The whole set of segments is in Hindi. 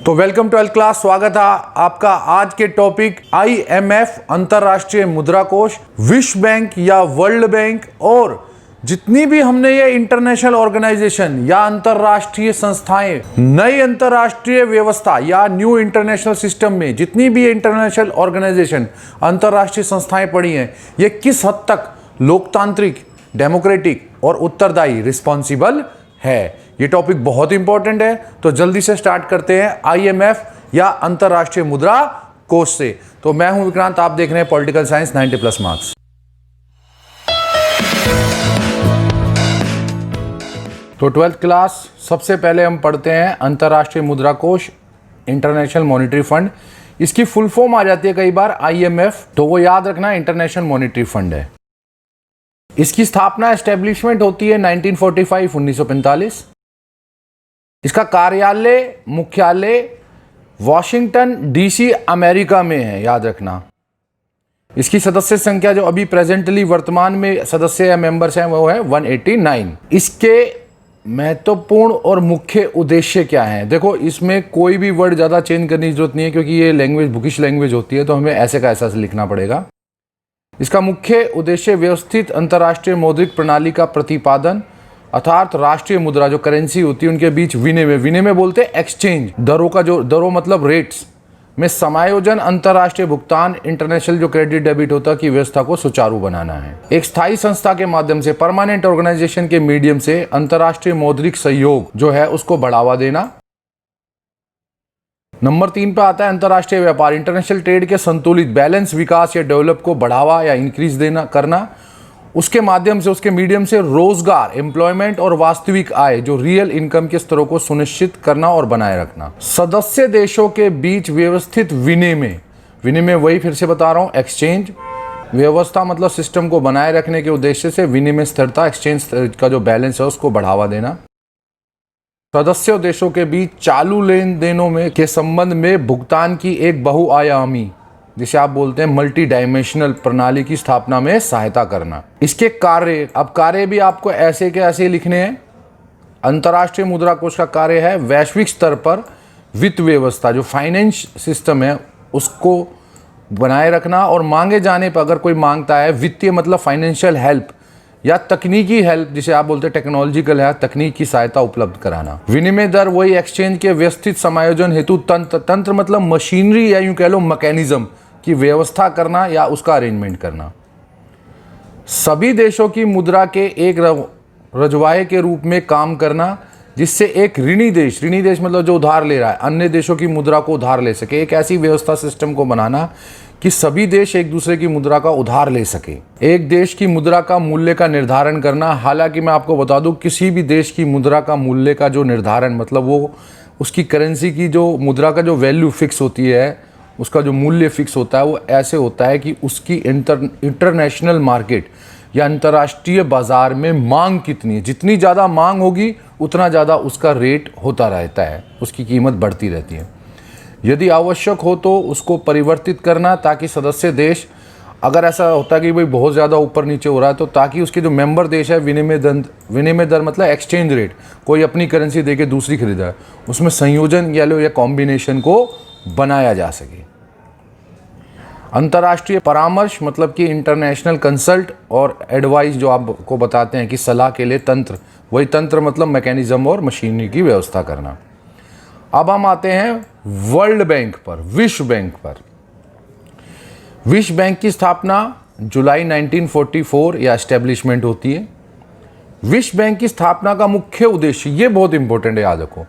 तो वेलकम टू 12th क्लास। स्वागत है आपका आज के टॉपिक IMF अंतरराष्ट्रीय मुद्रा कोष, विश्व बैंक या वर्ल्ड बैंक और जितनी भी हमने ये इंटरनेशनल ऑर्गेनाइजेशन या अंतरराष्ट्रीय संस्थाएं, नई अंतरराष्ट्रीय व्यवस्था या न्यू इंटरनेशनल सिस्टम में जितनी भी इंटरनेशनल ऑर्गेनाइजेशन अंतरराष्ट्रीय संस्थाएं पड़ी हैं, ये किस हद तक लोकतांत्रिक, डेमोक्रेटिक और उत्तरदायी रिस्पॉन्सिबल है। ये टॉपिक बहुत इंपॉर्टेंट है, तो जल्दी से स्टार्ट करते हैं IMF या अंतरराष्ट्रीय मुद्रा कोष से। तो मैं हूं विक्रांत, आप देख रहे हैं पॉलिटिकल साइंस 90+ मार्क्स। तो 12th क्लास, सबसे पहले हम पढ़ते हैं अंतरराष्ट्रीय मुद्रा कोष, इंटरनेशनल मॉनिटरी फंड। इसकी फुल फॉर्म आ जाती है कई बार IMF, तो वो याद रखना इंटरनेशनल मॉनिटरी फंड है। इसकी स्थापना, एस्टेब्लिशमेंट होती है 1945-1945। इसका कार्यालय, मुख्यालय वॉशिंगटन DC अमेरिका में है, याद रखना। इसकी सदस्य संख्या जो अभी प्रेजेंटली वर्तमान में सदस्य या मेंबर्स हैं वो है 189। इसके महत्वपूर्ण और मुख्य उद्देश्य क्या हैं? देखो, इसमें कोई भी वर्ड ज़्यादा चेंज करने की जरूरत नहीं है, क्योंकि ये लैंग्वेज बुकिश लैंग्वेज होती है, तो हमें ऐसे का ऐसा लिखना पड़ेगा। इसका मुख्य उद्देश्य व्यवस्थित अंतर्राष्ट्रीय मौद्रिक प्रणाली का प्रतिपादन, अर्थात राष्ट्रीय मुद्रा जो करेंसी होती है उनके बीच विनिमय बोलते हैं एक्सचेंज, दरों मतलब रेट्स में समायोजन, अंतर्राष्ट्रीय भुगतान, इंटरनेशनल जो क्रेडिट डेबिट होता है की व्यवस्था को सुचारू बनाना है। एक स्थायी संस्था के माध्यम से, परमानेंट ऑर्गेनाइजेशन के मीडियम से अंतर्राष्ट्रीय मौद्रिक सहयोग जो है उसको बढ़ावा देना। नंबर 3 पे आता है अंतर्राष्ट्रीय व्यापार, इंटरनेशनल ट्रेड के संतुलित, बैलेंस विकास या डेवलप को बढ़ावा या इंक्रीज देना करना। उसके माध्यम से, उसके मीडियम से रोजगार, एम्प्लॉयमेंट और वास्तविक आय जो रियल इनकम के स्तरों को सुनिश्चित करना और बनाए रखना। सदस्य देशों के बीच व्यवस्थित विनिमय वही फिर से बता रहा हूं, एक्सचेंज व्यवस्था मतलब सिस्टम को बनाए रखने के उद्देश्य से विनिमय स्थिरता, एक्सचेंज का जो बैलेंस है उसको बढ़ावा देना। सदस्य देशों के बीच चालू लेन देनों में के संबंध में भुगतान की एक बहुआयामी, जिसे आप बोलते हैं मल्टी डायमेंशनल प्रणाली की स्थापना में सहायता करना। इसके कार्य, अब कार्य भी आपको ऐसे के ऐसे लिखने हैं। अंतर्राष्ट्रीय मुद्रा कोष का कार्य है वैश्विक स्तर पर वित्त व्यवस्था जो फाइनेंस सिस्टम है उसको बनाए रखना, और मांगे जाने पर, अगर कोई मांगता है, वित्तीय मतलब फाइनेंशियल हेल्प या तकनीकी हेल्प, जिसे आप बोलते हैं टेक्नोलॉजिकल है, तकनीक की सहायता उपलब्ध कराना। विनिमय दर वही एक्सचेंज के व्यवस्थित समायोजन हेतु तंत्र मतलब मशीनरी या यूं कह लो मैकेनिज्म की व्यवस्था करना या उसका अरेंजमेंट करना। सभी देशों की मुद्रा के एक रजवाए के रूप में काम करना, जिससे एक ऋणी देश मतलब जो उधार ले रहा है, अन्य देशों की मुद्रा को उधार ले सके। एक ऐसी व्यवस्था सिस्टम को बनाना कि सभी देश एक दूसरे की मुद्रा का उधार ले सके। एक देश की मुद्रा का मूल्य का निर्धारण करना। हालांकि मैं आपको बता दूं, किसी भी देश की मुद्रा का मूल्य का जो निर्धारण मतलब वो उसकी करेंसी की जो मुद्रा का जो वैल्यू फिक्स होती है, उसका जो मूल्य फिक्स होता है, वो ऐसे होता है कि उसकी इंटरनेशनल मार्केट या अंतर्राष्ट्रीय बाजार में मांग कितनी है। जितनी ज़्यादा मांग होगी उतना ज़्यादा उसका रेट होता रहता है, उसकी कीमत बढ़ती रहती है। यदि आवश्यक हो तो उसको परिवर्तित करना, ताकि सदस्य देश, अगर ऐसा होता है कि भाई बहुत ज़्यादा ऊपर नीचे हो रहा है, तो ताकि उसके जो मेंबर देश है विनिमय दर मतलब एक्सचेंज रेट, कोई अपनी करेंसी देके दूसरी खरीदा है, उसमें संयोजन या कॉम्बिनेशन को बनाया जा सके। अंतर्राष्ट्रीय परामर्श मतलब कि इंटरनेशनल कंसल्ट और एडवाइस जो आपको बताते हैं कि सलाह के लिए तंत्र, वही तंत्र मतलब मैकेनिज्म और मशीनरी की व्यवस्था करना। अब हम आते हैं वर्ल्ड बैंक पर, विश्व बैंक पर। विश्व बैंक की स्थापना जुलाई 1944 या एस्टेब्लिशमेंट होती है। विश्व बैंक की स्थापना का मुख्य उद्देश्य, ये बहुत इंपॉर्टेंट है, याद रखो।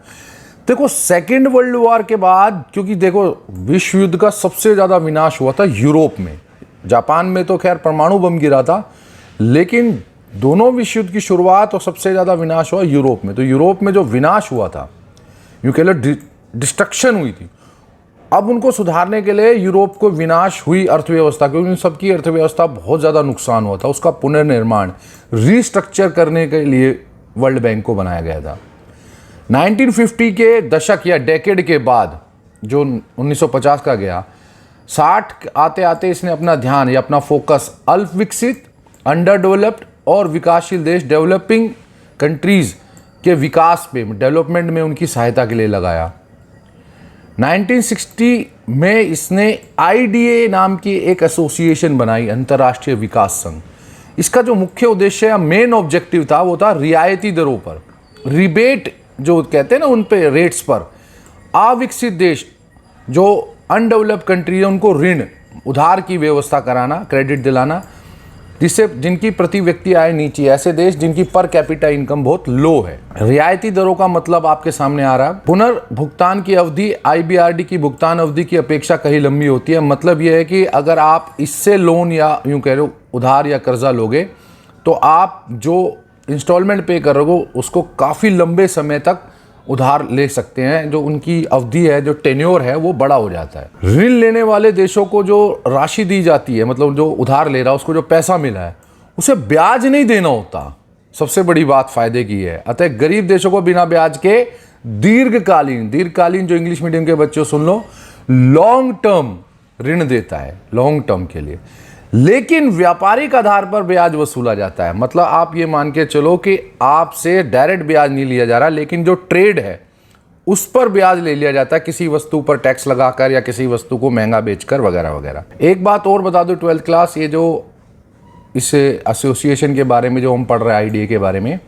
देखो, सेकेंड वर्ल्ड वॉर के बाद, क्योंकि देखो विश्व युद्ध का सबसे ज़्यादा विनाश हुआ था यूरोप में। जापान में तो खैर परमाणु बम गिरा था, लेकिन दोनों विश्व युद्ध की शुरुआत और सबसे ज़्यादा विनाश हुआ यूरोप में। तो यूरोप में जो विनाश हुआ था, यूँ कह लो डिस्ट्रक्शन हुई थी, अब उनको सुधारने के लिए यूरोप को विनाश हुई अर्थव्यवस्था, क्योंकि उन सबकी अर्थव्यवस्था बहुत ज़्यादा नुकसान हुआ था, उसका पुनर्निर्माण, रीस्ट्रक्चर करने के लिए वर्ल्ड बैंक को बनाया गया था। 1950 के दशक या डेकेड के बाद, जो 1950 का गया, 60 आते आते इसने अपना ध्यान या अपना फोकस अल्प विकसित, अंडर डेवलप्ड और विकासशील देश, डेवलपिंग कंट्रीज के विकास पे, डेवलपमेंट में उनकी सहायता के लिए लगाया। 1960 में इसने IDA नाम की एक एसोसिएशन बनाई, अंतर्राष्ट्रीय विकास संघ। इसका जो मुख्य उद्देश्य या मेन ऑब्जेक्टिव था वो था रियायती दरों पर, रिबेट जो कहते हैं ना, उन पे रेट्स पर अविकसित देश जो अनडेवलप्ड कंट्री है उनको ऋण उधार की व्यवस्था कराना, क्रेडिट दिलाना, जिससे जिनकी प्रति व्यक्ति आय नीची, ऐसे देश जिनकी पर कैपिटा इनकम बहुत लो है। रियायती दरों का मतलब आपके सामने आ रहा है। पुनर्भुगतान की अवधि IBRD की भुगतान अवधि की अपेक्षा कहीं लंबी होती है। मतलब यह है कि अगर आप इससे लोन या यूं कह रहे हो उधार या कर्जा लोगे तो आप जो इंस्टॉलमेंट पे करोगे उसको काफ़ी लंबे समय तक उधार ले सकते हैं। जो उनकी अवधि है, जो टेन्योर है, वो बड़ा हो जाता है। ऋण लेने वाले देशों को जो राशि दी जाती है, मतलब जो उधार ले रहा है उसको जो पैसा मिला है उसे ब्याज नहीं देना होता। सबसे बड़ी बात फायदे की है। अतः गरीब देशों को बिना ब्याज के दीर्घकालीन जो इंग्लिश मीडियम के बच्चों सुन लो, लॉन्ग टर्म ऋण देता है, लॉन्ग टर्म के लिए। लेकिन व्यापारिक आधार पर ब्याज वसूला जाता है। मतलब आप ये मान के चलो कि आपसे डायरेक्ट ब्याज नहीं लिया जा रहा, लेकिन जो ट्रेड है उस पर ब्याज ले लिया जाता है, किसी वस्तु पर टैक्स लगाकर या किसी वस्तु को महंगा बेचकर वगैरह वगैरह। एक बात और बता दो 12th क्लास, ये जो इस एसोसिएशन के बारे में जो हम पढ़ रहे हैं IDA के बारे में,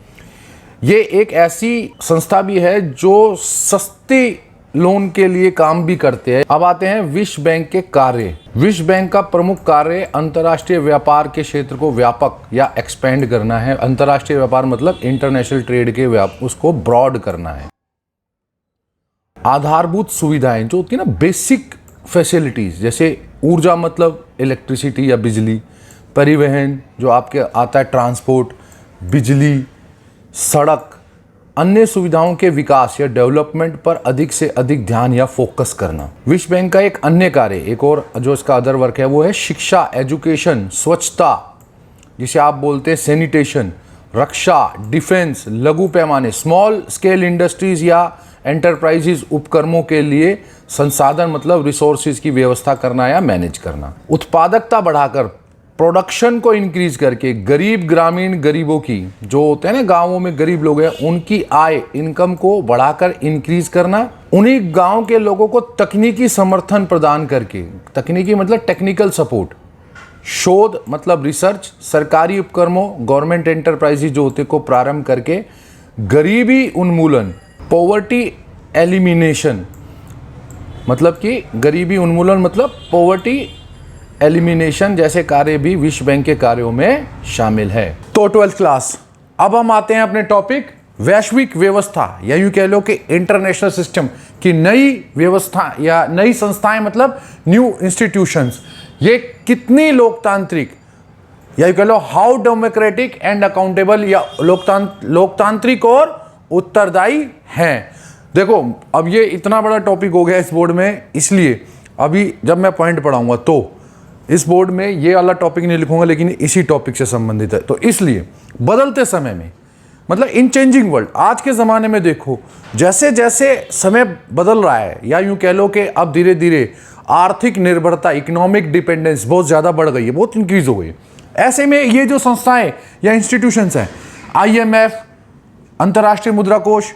ये एक ऐसी संस्था भी है जो सस्ती लोन के लिए काम भी करते हैं। अब आते हैं विश्व बैंक के कार्य। विश्व बैंक का प्रमुख कार्य अंतर्राष्ट्रीय व्यापार के क्षेत्र को व्यापक या एक्सपेंड करना है। अंतर्राष्ट्रीय व्यापार मतलब इंटरनेशनल ट्रेड के उसको ब्रॉड करना है। आधारभूत सुविधाएं जो होती है ना, बेसिक फैसिलिटीज, जैसे ऊर्जा मतलब इलेक्ट्रिसिटी या बिजली, परिवहन जो आपके आता है ट्रांसपोर्ट, बिजली, सड़क, अन्य सुविधाओं के विकास या डेवलपमेंट पर अधिक से अधिक ध्यान या फोकस करना। विश्व बैंक का एक अन्य कार्य, एक और जो इसका अदर वर्क है, वो है शिक्षा, एजुकेशन, स्वच्छता जिसे आप बोलते हैं सैनिटेशन, रक्षा, डिफेंस, लघु पैमाने स्मॉल स्केल इंडस्ट्रीज या एंटरप्राइजेज उपक्रमों के लिए संसाधन मतलब रिसोर्सेज की व्यवस्था करना या मैनेज करना। उत्पादकता बढ़ाकर, प्रोडक्शन को इंक्रीज करके गरीब ग्रामीण गरीबों की जो होते हैं ना, गांवों में गरीब लोग हैं, उनकी आय इनकम को बढ़ाकर इंक्रीज करना। उन्हीं गांव के लोगों को तकनीकी समर्थन प्रदान करके, तकनीकी मतलब टेक्निकल सपोर्ट, शोध मतलब रिसर्च, सरकारी उपक्रमों गवर्नमेंट एंटरप्राइजेज जो होते को प्रारंभ करके गरीबी उन्मूलन, पॉवर्टी एलिमिनेशन, मतलब कि गरीबी उन्मूलन मतलब पॉवर्टी एलिमिनेशन जैसे कार्य भी विश्व बैंक के कार्यों में शामिल है। तो 12th क्लास, अब हम आते हैं अपने टॉपिक वैश्विक व्यवस्था या यूं कह लो कि इंटरनेशनल सिस्टम की नई व्यवस्था या नई संस्थाएं मतलब न्यू इंस्टीट्यूशंस, ये कितनी लोकतांत्रिक या यूं कह लो हाउ डेमोक्रेटिक एंड अकाउंटेबल या लोकतांत्रिक और उत्तरदायी हैं। देखो अब ये इतना बड़ा टॉपिक हो गया इस बोर्ड में, इसलिए अभी जब मैं पॉइंट पढ़ाऊंगा तो इस बोर्ड में ये वाला टॉपिक नहीं लिखूंगा, लेकिन इसी टॉपिक से संबंधित है। तो इसलिए बदलते समय में मतलब इन चेंजिंग वर्ल्ड, आज के ज़माने में देखो जैसे जैसे समय बदल रहा है या यूं कह लो कि अब धीरे धीरे आर्थिक निर्भरता, इकोनॉमिक डिपेंडेंस बहुत ज़्यादा बढ़ गई है, बहुत इंक्रीज हो गई है। ऐसे में ये जो संस्थाएं या इंस्टीट्यूशंस हैं, IMF अंतर्राष्ट्रीय मुद्रा कोष,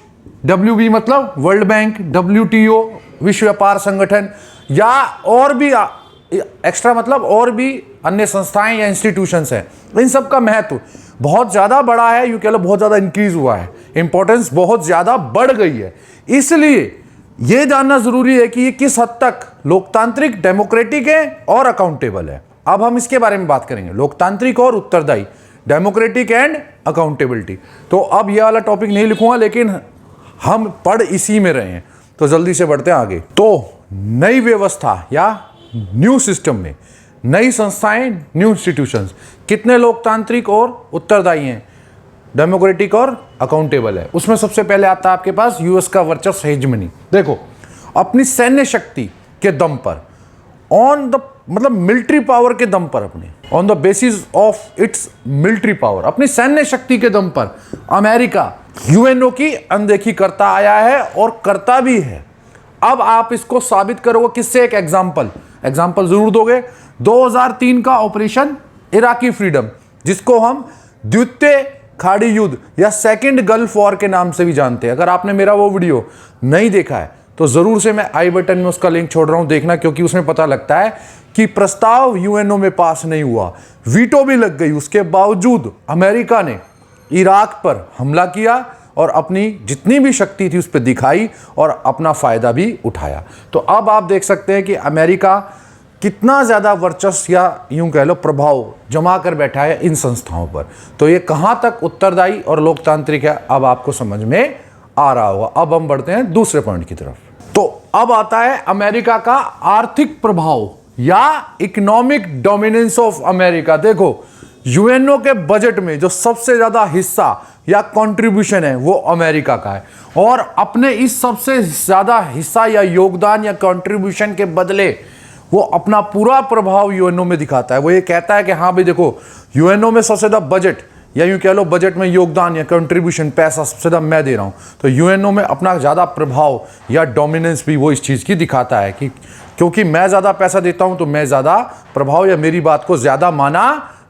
WB मतलब वर्ल्ड बैंक, WTO विश्व व्यापार संगठन, या और भी एक्स्ट्रा मतलब और भी अन्य संस्थाएं या इंस्टीट्यूशंस हैं, इन सब का महत्व बहुत ज़्यादा बड़ा है, यूँ कह लो बहुत ज़्यादा इंक्रीज हुआ है, इंपॉर्टेंस बहुत ज़्यादा बढ़ गई है। इसलिए ये जानना ज़रूरी है कि ये किस हद तक लोकतांत्रिक, डेमोक्रेटिक है और अकाउंटेबल है। अब हम इसके बारे में बात करेंगे, लोकतांत्रिक और उत्तरदायी, डेमोक्रेटिक एंड अकाउंटेबिलिटी। तो अब यह वाला टॉपिक नहीं लिखूंगा, लेकिन हम पढ़ इसी में रहे हैं, तो जल्दी से बढ़ते हैं आगे। तो नई व्यवस्था या न्यू सिस्टम में नई संस्थाएं, न्यू इंस्टीट्यूशंस कितने लोकतांत्रिक और उत्तरदायी हैं, डेमोक्रेटिक और अकाउंटेबल है। उसमें सबसे पहले आता है आपके पास यूएस का वर्चस्व, हेजेमनी। देखो अपनी सैन्य शक्ति के दम पर, ऑन द मतलब मिलिट्री पावर के दम पर, अपने on the basis of its military power, अपनी सैन्य शक्ति के दम पर अमेरिका यूएनओ की अनदेखी करता आया है और करता भी है। अब आप इसको साबित करोगे किससे? एक एग्जाम्पल जरूर दोगे। 2003 का ऑपरेशन इराकी फ्रीडम, जिसको हम द्वितीय खाड़ी युद्ध या सेकंड गल्फ वॉर के नाम से भी जानते हैं। अगर आपने मेरा वो वीडियो नहीं देखा है तो जरूर से मैं आई बटन में उसका लिंक छोड़ रहा हूं, देखना, क्योंकि उसमें पता लगता है कि प्रस्ताव यूएनओ में पास नहीं हुआ, वीटो भी लग गई, उसके बावजूद अमेरिका ने इराक पर हमला किया और अपनी जितनी भी शक्ति थी उस पर दिखाई और अपना फायदा भी उठाया। तो अब आप देख सकते हैं कि अमेरिका कितना ज़्यादा वर्चस्व या यूं कह लो प्रभाव जमा कर बैठा है इन संस्थाओं पर। तो ये कहाँ तक उत्तरदायी और लोकतांत्रिक है, अब आपको समझ में आ रहा होगा। अब हम बढ़ते हैं दूसरे पॉइंट की तरफ। तो अब आता है अमेरिका का आर्थिक प्रभाव या इकोनॉमिक डोमिनेंस ऑफ अमेरिका। देखो, यूएनओ के बजट में जो सबसे ज्यादा हिस्सा या कंट्रीब्यूशन है वो अमेरिका का है, और अपने इस सबसे ज्यादा हिस्सा या योगदान या कंट्रीब्यूशन के बदले वो अपना पूरा प्रभाव यूएनओ में दिखाता है। वो ये कहता है कि हाँ भाई देखो, यूएनओ में सबसे ज्यादा बजट या यूं कह लो बजट में योगदान या कंट्रीब्यूशन पैसा सबसे ज्यादा मैं दे रहा हूं। तो यूएनओ में अपना ज्यादा प्रभाव या डोमिनेंस भी वो इस चीज की दिखाता है कि क्योंकि मैं ज्यादा पैसा देता हूं तो मैं ज्यादा प्रभाव या मेरी बात को ज्यादा माना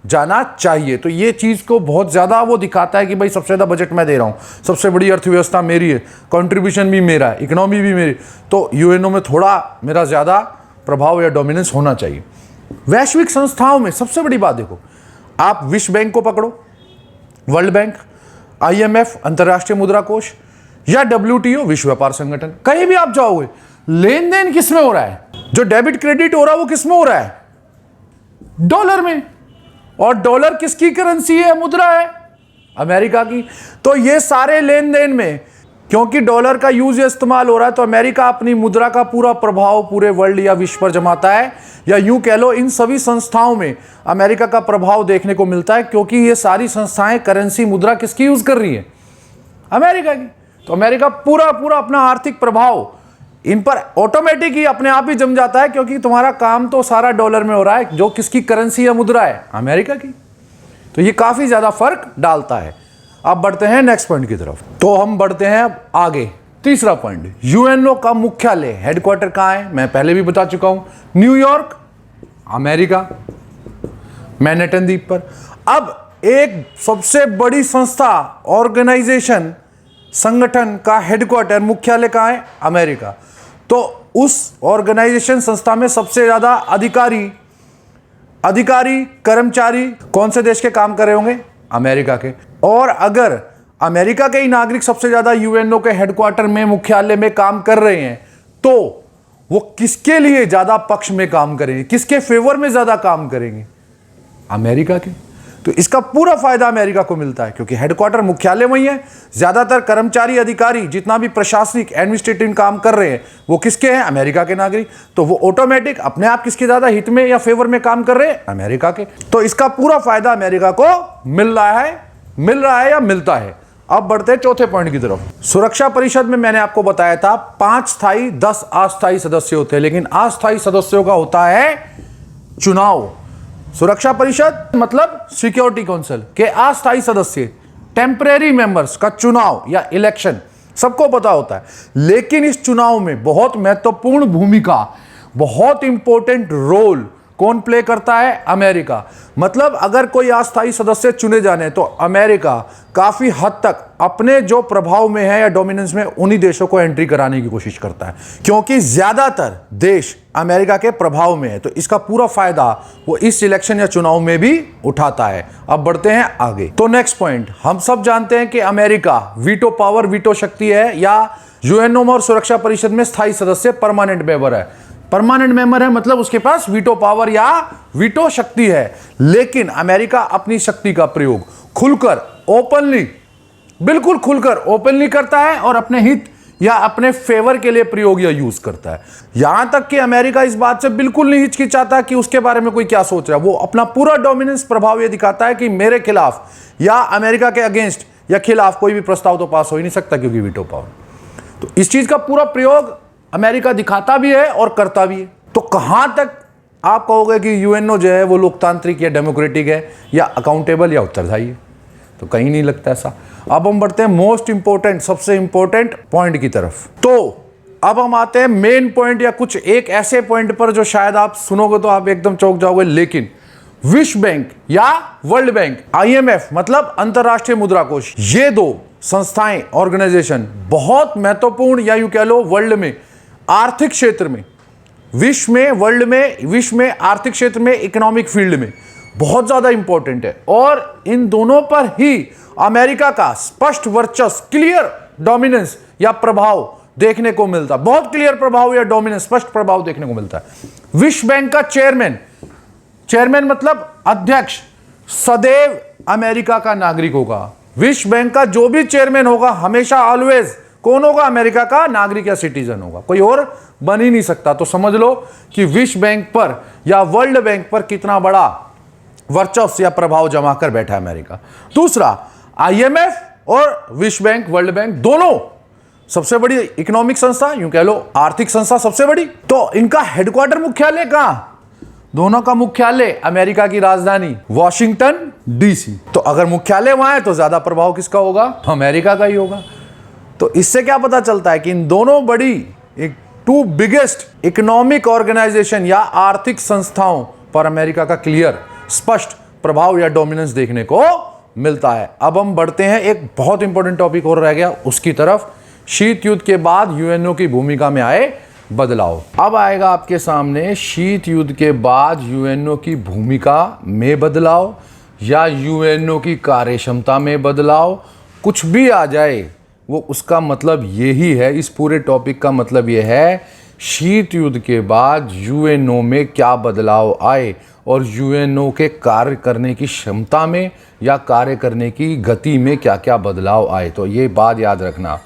जाना चाहिए। तो ये चीज को बहुत ज्यादा वो दिखाता है कि भाई सबसे ज्यादा बजट मैं दे रहा हूं, सबसे बड़ी अर्थव्यवस्था मेरी है, कंट्रीब्यूशन भी मेरा है, इकोनॉमी भी मेरी, तो यूएनओ में थोड़ा मेरा ज्यादा प्रभाव या डोमिनेंस होना चाहिए। वैश्विक संस्थाओं में सबसे बड़ी बात देखो, आप विश्व बैंक को पकड़ो, वर्ल्ड बैंक, आईएमएफ अंतर्राष्ट्रीय मुद्रा कोष, या डब्ल्यूटीओ विश्व व्यापार संगठन, कहीं भी आप जाओगे लेन देन किस में हो रहा है? जो डेबिट क्रेडिट हो रहा है वो किस में हो रहा है? डॉलर में। और डॉलर किसकी करेंसी है, मुद्रा है? अमेरिका की। तो ये सारे लेन देन में क्योंकि डॉलर का यूज या इस्तेमाल हो रहा है, तो अमेरिका अपनी मुद्रा का पूरा प्रभाव पूरे वर्ल्ड या विश्व पर जमाता है, या यूं कह लो इन सभी संस्थाओं में अमेरिका का प्रभाव देखने को मिलता है, क्योंकि ये सारी संस्थाएं करेंसी मुद्रा किसकी यूज कर रही है? अमेरिका की। तो अमेरिका पूरा अपना आर्थिक प्रभाव इन पर ऑटोमेटिक ही अपने आप ही जम जाता है, क्योंकि तुम्हारा काम तो सारा डॉलर में हो रहा है, जो किसकी करेंसी या मुद्रा है? अमेरिका की। तो ये काफी ज्यादा फर्क डालता है। अब बढ़ते हैं नेक्स्ट पॉइंट की तरफ। तो हम बढ़ते हैं अब आगे, तीसरा पॉइंट, यूएनओ का मुख्यालय हेडक्वार्टर कहां है? मैं पहले भी बता चुका हूं, न्यूयॉर्क, अमेरिका, मैनहट्टन द्वीप पर। अब एक सबसे बड़ी संस्था, ऑर्गेनाइजेशन, संगठन का हेडक्वार्टर, मुख्यालय कहां है? अमेरिका। तो उस ऑर्गेनाइजेशन संस्था में सबसे ज्यादा अधिकारी कर्मचारी कौन से देश के काम कर रहे होंगे? अमेरिका के। और अगर अमेरिका के ही नागरिक सबसे ज्यादा यूएनओ के हेडक्वार्टर में, मुख्यालय में काम कर रहे हैं, तो वो किसके लिए ज्यादा पक्ष में काम करेंगे, किसके फेवर में ज्यादा काम करेंगे? अमेरिका के। तो इसका पूरा फायदा अमेरिका को मिलता है, क्योंकि हेडक्वार्टर, मुख्यालय वही है, ज्यादातर कर्मचारी, अधिकारी, जितना भी प्रशासनिक एडमिनिस्ट्रेटिव काम कर रहे हैं वो किसके हैं? अमेरिका के नागरिक। तो वो ऑटोमेटिक अपने आप किसके ज्यादा हित में या फेवर में काम कर रहे हैं? अमेरिका के। तो इसका पूरा फायदा अमेरिका को मिल रहा है या मिलता है। अब बढ़ते हैं चौथे पॉइंट की तरफ। सुरक्षा परिषद में मैंने आपको बताया था 5 स्थायी 10 अस्थायी सदस्य होते हैं, लेकिन अस्थायी सदस्यों का होता है चुनाव। सुरक्षा परिषद मतलब सिक्योरिटी काउंसिल के अस्थायी सदस्य, टेम्परेरी मेंबर्स का चुनाव या इलेक्शन सबको पता होता है, लेकिन इस चुनाव में बहुत महत्वपूर्ण भूमिका, बहुत इंपॉर्टेंट रोल कौन प्ले करता है? अमेरिका। मतलब अगर कोई अस्थायी सदस्य चुने जाने तो अमेरिका काफी हद तक अपने जो प्रभाव में है या डोमिनेंस में उन्हीं देशों को एंट्री कराने की कोशिश करता है, क्योंकि ज्यादातर देश अमेरिका के प्रभाव में है। तो इसका पूरा फायदा वो इस इलेक्शन या चुनाव में भी उठाता है। अब बढ़ते हैं आगे। तो नेक्स्ट पॉइंट, हम सब जानते हैं कि अमेरिका वीटो पावर, वीटो शक्ति है, या यूएनओ और सुरक्षा परिषद में स्थायी सदस्य परमानेंट मेंबर है। परमानेंट मेंबर है मतलब उसके पास वीटो पावर या वीटो शक्ति है, लेकिन अमेरिका अपनी शक्ति का प्रयोग खुलकर, ओपनली, बिल्कुल खुलकर ओपनली करता है और अपने हित या अपने फेवर के लिए प्रयोग या यूज करता है। यहां तक कि अमेरिका इस बात से बिल्कुल नहीं हिचकिचाता कि उसके बारे में कोई क्या सोच रहा है। वो अपना पूरा डोमिनेंस प्रभाव यह दिखाता है कि मेरे खिलाफ या अमेरिका के अगेंस्ट या खिलाफ कोई भी प्रस्ताव तो पास हो ही नहीं सकता, क्योंकि वीटो पावर। तो इस चीज का पूरा प्रयोग अमेरिका दिखाता भी है और करता भी है। तो कहां तक आप कहोगे कि यूएनओ जो है वो लोकतांत्रिक या डेमोक्रेटिक है या अकाउंटेबल या उत्तरदायी है? तो कहीं नहीं लगता ऐसा। अब हम बढ़ते हैं मोस्ट इंपॉर्टेंट, सबसे इंपॉर्टेंट पॉइंट की तरफ। तो अब हम आते हैं मेन पॉइंट या कुछ एक ऐसे पॉइंट पर जो शायद आप सुनोगे तो आप एकदम चौंक जाओगे, लेकिन विश्व बैंक या वर्ल्ड बैंक, आईएमएफ मतलब अंतरराष्ट्रीय मुद्रा कोष, ये दो संस्थाएं, ऑर्गेनाइजेशन बहुत महत्वपूर्ण या यूं कह लो वर्ल्ड में आर्थिक क्षेत्र में, विश्व में आर्थिक क्षेत्र में, इकोनॉमिक फील्ड में बहुत ज्यादा इंपॉर्टेंट है। और इन दोनों पर ही अमेरिका का स्पष्ट वर्चस्व, क्लियर डोमिनेंस या प्रभाव देखने को मिलता, बहुत क्लियर प्रभाव या डोमिनेंस, स्पष्ट प्रभाव देखने को मिलता है। विश्व बैंक का चेयरमैन मतलब अध्यक्ष सदैव अमेरिका का नागरिक होगा। विश्व बैंक का जो भी चेयरमैन होगा हमेशा ऑलवेज कौन होगा? अमेरिका का नागरिक या सिटीजन होगा, कोई और बन ही नहीं सकता। तो समझ लो कि विश्व बैंक पर या वर्ल्ड बैंक पर कितना बड़ा वर्चस्व या प्रभाव जमा कर बैठा है अमेरिका। दूसरा, आईएमएफ और विश्व बैंक, वर्ल्ड बैंक दोनों सबसे बड़ी इकोनॉमिक संस्था, यूं कह लो आर्थिक संस्था सबसे बड़ी। तो इनका हेडक्वार्टर मुख्यालय कहां? दोनों का मुख्यालय अमेरिका की राजधानी वॉशिंगटन डीसी। तो अगर मुख्यालय वहां है तो ज्यादा प्रभाव किसका होगा? अमेरिका का ही होगा। तो इससे क्या पता चलता है कि इन दोनों बड़ी टू बिगेस्ट इकोनॉमिक ऑर्गेनाइजेशन या आर्थिक संस्थाओं पर अमेरिका का क्लियर, स्पष्ट प्रभाव या डोमिनेंस देखने को मिलता है। अब हम बढ़ते हैं, एक बहुत इंपॉर्टेंट टॉपिक और रह गया उसकी तरफ, शीत युद्ध के बाद यूएनओ की भूमिका में आए बदलाव। अब आएगा आपके सामने शीत युद्ध के बाद यूएनओ की भूमिका में बदलाव या यूएनओ की कार्यक्षमता में बदलाव। कुछ भी आ जाए वो उसका मतलब यही है, इस पूरे टॉपिक का मतलब यह है शीत युद्ध के बाद यूएनओ में क्या बदलाव आए और यूएनओ के कार्य करने की क्षमता में या कार्य करने की गति में क्या क्या बदलाव आए। तो ये बात याद रखना,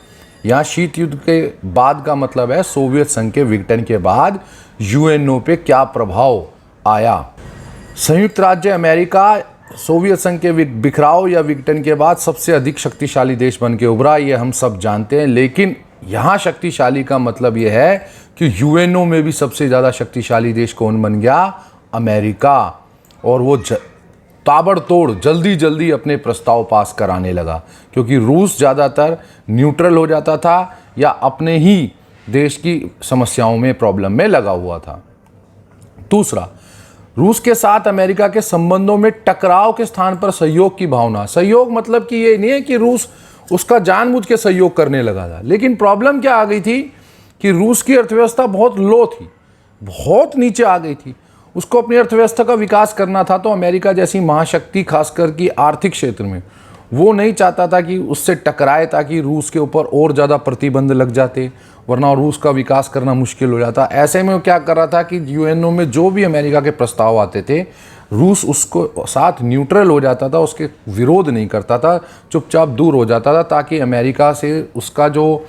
यहाँ शीत युद्ध के बाद का मतलब है सोवियत संघ के विघटन के बाद यूएनओ पे क्या प्रभाव आया। संयुक्त राज्य अमेरिका सोवियत संघ के बिखराव या विघटन के बाद सबसे अधिक शक्तिशाली देश बन के उभरा, ये हम सब जानते हैं। लेकिन यहाँ शक्तिशाली का मतलब ये है कि यूएनओ में भी सबसे ज़्यादा शक्तिशाली देश कौन बन गया? अमेरिका। और वो ताबड़तोड़ जल्दी जल्दी अपने प्रस्ताव पास कराने लगा, क्योंकि रूस ज़्यादातर न्यूट्रल हो जाता था या अपने ही देश की समस्याओं में, प्रॉब्लम में लगा हुआ था। दूसरा, रूस के साथ अमेरिका के संबंधों में टकराव के स्थान पर सहयोग की भावना। सहयोग मतलब कि ये नहीं है कि रूस उसका जानबूझ के सहयोग करने लगा था, लेकिन प्रॉब्लम क्या आ गई थी कि रूस की अर्थव्यवस्था बहुत लो थी, बहुत नीचे आ गई थी। उसको अपनी अर्थव्यवस्था का विकास करना था, तो अमेरिका जैसी महाशक्ति खासकर कि आर्थिक क्षेत्र में वो नहीं चाहता था कि उससे टकराए, ताकि रूस के ऊपर और ज़्यादा प्रतिबंध लग जाते, वरना रूस का विकास करना मुश्किल हो जाता। ऐसे में वो क्या कर रहा था कि यूएनओ में जो भी अमेरिका के प्रस्ताव आते थे, रूस उसको साथ न्यूट्रल हो जाता था, उसके विरोध नहीं करता था, चुपचाप दूर हो जाता था, ताकि अमेरिका से उसका जो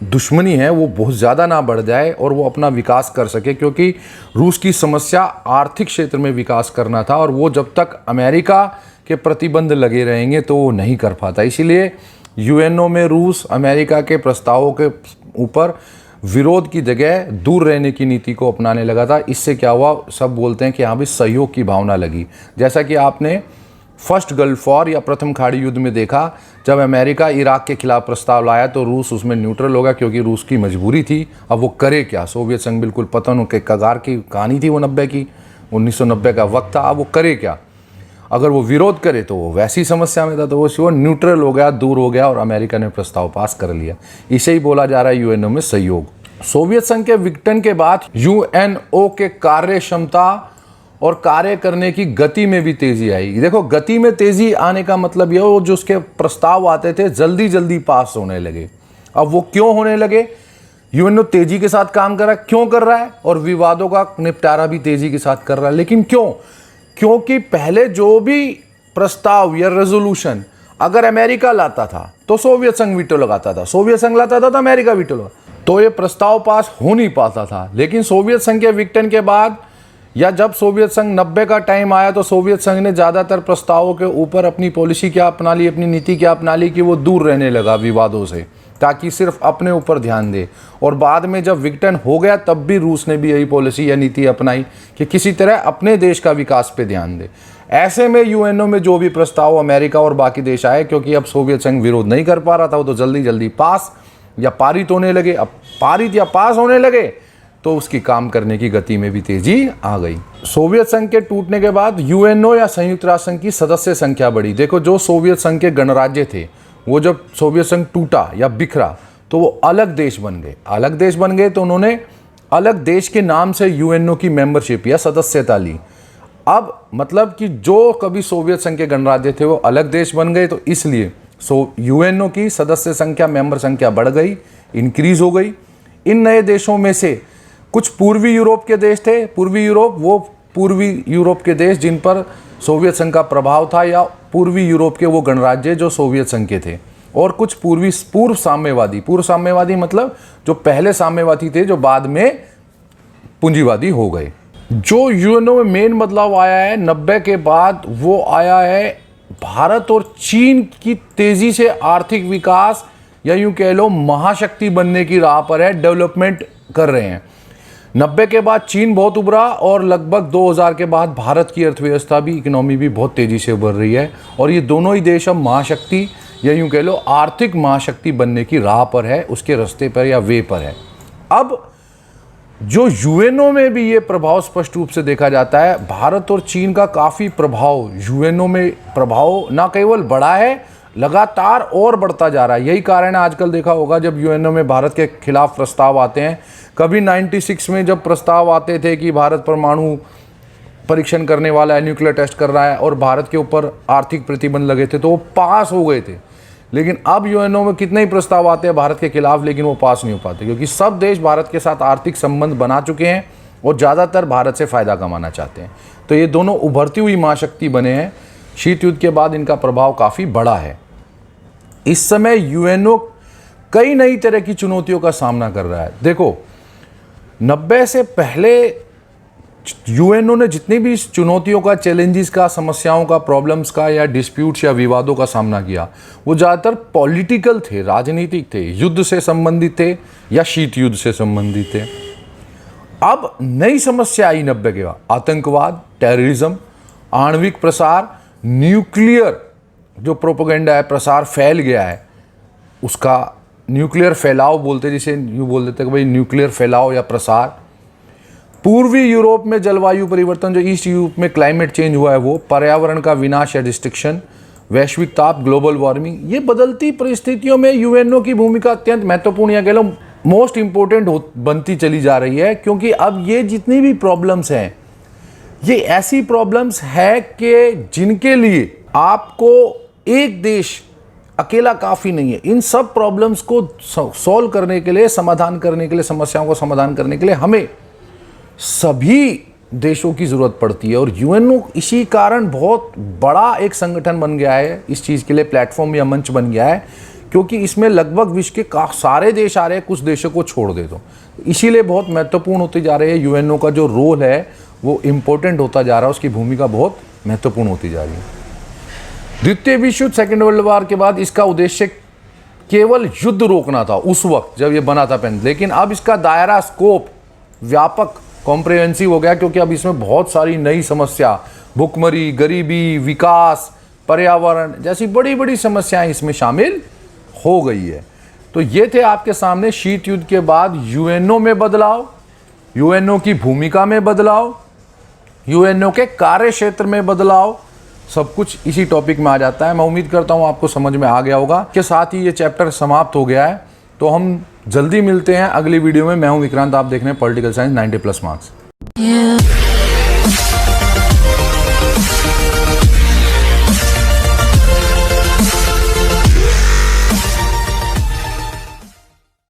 दुश्मनी है वो बहुत ज़्यादा ना बढ़ जाए और वो अपना विकास कर सके। क्योंकि रूस की समस्या आर्थिक क्षेत्र में विकास करना था, और वो जब तक अमेरिका के प्रतिबंध लगे रहेंगे तो वो नहीं कर पाता। इसीलिए यूएनओ में रूस अमेरिका के प्रस्तावों के ऊपर विरोध की जगह दूर रहने की नीति को अपनाने लगा था। इससे क्या हुआ, सब बोलते हैं कि यहाँ भी सहयोग की भावना लगी। जैसा कि आपने फर्स्ट गल्फ वॉर या प्रथम खाड़ी युद्ध में देखा, जब अमेरिका इराक के खिलाफ प्रस्ताव लाया तो रूस उसमें न्यूट्रल हो गया, क्योंकि रूस की मजबूरी थी। अब वो करे क्या, सोवियत संघ बिल्कुल पतन के कगार की कहानी थी, वो 1990 का वक्त था। अब वो करे क्या, अगर वो विरोध करे तो वो वैसी समस्या में था, तो वो न्यूट्रल हो गया, दूर हो गया, और अमेरिका ने प्रस्ताव पास कर लिया। इसे ही बोला जा रहा है यूएनओ में सहयोग। सोवियत संघ के विघटन के बाद यूएनओ के कार्य क्षमता और कार्य करने की गति में भी तेजी आई। देखो, गति में तेजी आने का मतलब यह हो, जो उसके प्रस्ताव आते थे जल्दी जल्दी पास होने लगे। अब वो क्यों होने लगे? यूएनओ तेजी के साथ काम कर रहा है, क्यों कर रहा है, और विवादों का निपटारा भी तेजी के साथ कर रहा है। लेकिन क्यों? क्योंकि पहले जो भी प्रस्ताव या रेजोल्यूशन अगर अमेरिका लाता था तो सोवियत संघ वीटो लगाता था, सोवियत संघ लाता था तो अमेरिका वीटो लगा, तो ये प्रस्ताव पास हो नहीं पाता था। लेकिन सोवियत संघ के विघटन के बाद या जब सोवियत संघ 90 का टाइम आया, तो सोवियत संघ ने ज़्यादातर प्रस्तावों के ऊपर अपनी पॉलिसी क्या अपना ली, अपनी नीति क्या अपना ली कि वो दूर रहने लगा विवादों से, ताकि सिर्फ अपने ऊपर ध्यान दे। और बाद में जब विघटन हो गया तब भी रूस ने भी यही पॉलिसी या नीति अपनाई कि किसी तरह अपने देश का विकास पे ध्यान दे। ऐसे में यूएनओ में जो भी प्रस्ताव अमेरिका और बाकी देश आए, क्योंकि अब सोवियत संघ विरोध नहीं कर पा रहा था, वो तो जल्दी जल्दी पास या पारित होने लगे। अब पारित या पास होने लगे तो उसकी काम करने की गति में भी तेजी आ गई। सोवियत संघ के टूटने के बाद यूएनओ या संयुक्त राष्ट्र संघ की सदस्य संख्या बढ़ी। देखो, जो सोवियत संघ के गणराज्य थे, वो जब सोवियत संघ टूटा या बिखरा तो वो अलग देश बन गए। अलग देश बन गए तो उन्होंने अलग देश के नाम से यूएनओ की मेंबरशिप या सदस्यता ली। अब मतलब कि जो कभी सोवियत संघ के गणराज्य थे वो अलग देश बन गए, तो इसलिए यूएनओ की सदस्य संख्या, मेंबर संख्या बढ़ गई, इंक्रीज हो गई। इन नए देशों में से कुछ पूर्वी यूरोप के देश थे। पूर्वी यूरोप, वो पूर्वी यूरोप के देश जिन पर सोवियत संघ का प्रभाव था, या पूर्वी यूरोप के वो गणराज्य जो सोवियत संघ के थे। और कुछ पूर्व साम्यवादी मतलब जो पहले साम्यवादी थे जो बाद में पूंजीवादी हो गए। जो यूएनओ में मेन बदलाव आया है 90 के बाद, वो आया है भारत और चीन की तेजी से आर्थिक विकास, या यूं कह लो महाशक्ति बनने की राह पर है, डेवलपमेंट कर रहे हैं। 90 के बाद चीन बहुत उभरा और लगभग 2000 के बाद भारत की अर्थव्यवस्था भी, इकोनॉमी भी बहुत तेजी से उभर रही है। और ये दोनों ही देश अब महाशक्ति, या यूं कह लो आर्थिक महाशक्ति बनने की राह पर है, उसके रास्ते पर या वे पर है। अब जो यूएनओ में भी ये प्रभाव स्पष्ट रूप से देखा जाता है, भारत और चीन का काफ़ी प्रभाव, यूएनओ में प्रभाव ना केवल बढ़ा है, लगातार और बढ़ता जा रहा है। यही कारण है, आजकल देखा होगा जब यूएनओ में भारत के खिलाफ प्रस्ताव आते हैं, कभी 96 में जब प्रस्ताव आते थे कि भारत परमाणु परीक्षण करने वाला है, न्यूक्लियर टेस्ट कर रहा है, और भारत के ऊपर आर्थिक प्रतिबंध लगे थे, तो वो पास हो गए थे। लेकिन अब यूएनओ में कितने ही प्रस्ताव आते हैं भारत के खिलाफ, लेकिन वो पास नहीं हो पाते, क्योंकि सब देश भारत के साथ आर्थिक संबंध बना चुके हैं और ज़्यादातर भारत से फ़ायदा कमाना चाहते हैं। तो ये दोनों उभरती हुई महाशक्ति बने हैं। शीत युद्ध के बाद इनका प्रभाव काफ़ी बड़ा है। इस समय यूएनओ कई नई तरह की चुनौतियों का सामना कर रहा है। देखो, 90 से पहले यूएनओ ने जितनी भी चुनौतियों का, चैलेंजेस का, समस्याओं का, प्रॉब्लम्स का, या डिस्प्यूट्स या विवादों का सामना किया, वो ज़्यादातर पॉलिटिकल थे, राजनीतिक थे, युद्ध से संबंधित थे या शीत युद्ध से संबंधित थे। अब नई समस्या आई 90 के बाद, आतंकवाद, टेररिज्म, आणविक प्रसार, न्यूक्लियर जो प्रोपेगेंडा है, प्रसार फैल गया है, उसका न्यूक्लियर फैलाव बोलते, जिसे यूँ बोल देते कि भाई न्यूक्लियर फैलाव या प्रसार। पूर्वी यूरोप में जलवायु परिवर्तन, जो ईस्ट यूरोप में क्लाइमेट चेंज हुआ है, वो पर्यावरण का विनाश या डिस्ट्रक्शन, वैश्विक ताप, ग्लोबल वार्मिंग। ये बदलती परिस्थितियों में यूएनओ की भूमिका अत्यंत महत्वपूर्ण, या कह लो मोस्ट इंपॉर्टेंट बनती चली जा रही है, क्योंकि अब ये जितनी भी प्रॉब्लम्स हैं, ये ऐसी प्रॉब्लम्स है कि जिनके लिए आपको एक देश अकेला काफ़ी नहीं है। इन सब प्रॉब्लम्स को सॉल्व करने के लिए, समाधान करने के लिए, समस्याओं को समाधान करने के लिए हमें सभी देशों की ज़रूरत पड़ती है। और यूएनओ इसी कारण बहुत बड़ा एक संगठन बन गया है, इस चीज़ के लिए प्लेटफॉर्म या मंच बन गया है, क्योंकि इसमें लगभग विश्व के सारे देश आ रहे हैं, कुछ देशों को छोड़ दे दो। इसीलिए बहुत महत्वपूर्ण होते जा रहे हैं। यूएनओ का जो रोल है वो इम्पोर्टेंट होता जा रहा है, उसकी भूमिका बहुत महत्वपूर्ण होती जा रही है। द्वितीय विश्व युद्ध, सेकेंड वर्ल्ड वॉर के बाद इसका उद्देश्य केवल युद्ध रोकना था उस वक्त जब ये बना था पेन, लेकिन अब इसका दायरा, स्कोप व्यापक, कॉम्प्रिहेंसिव हो गया, क्योंकि अब इसमें बहुत सारी नई समस्या, भुखमरी, गरीबी, विकास, पर्यावरण जैसी बड़ी बड़ी समस्याएं इसमें शामिल हो गई है। तो ये थे आपके सामने शीत युद्ध के बाद यूएनओ में बदलाव, यूएनओ की भूमिका में बदलाव, यूएनओ के कार्य क्षेत्र में बदलाव, सब कुछ इसी टॉपिक में आ जाता है। मैं उम्मीद करता हूँ आपको समझ में आ गया होगा। के साथ ही ये चैप्टर समाप्त हो गया है, तो हम जल्दी मिलते हैं अगली वीडियो में। मैं हूँ विक्रांत, आप देख रहे हैं पॉलिटिकल साइंस 90+ मार्क्स।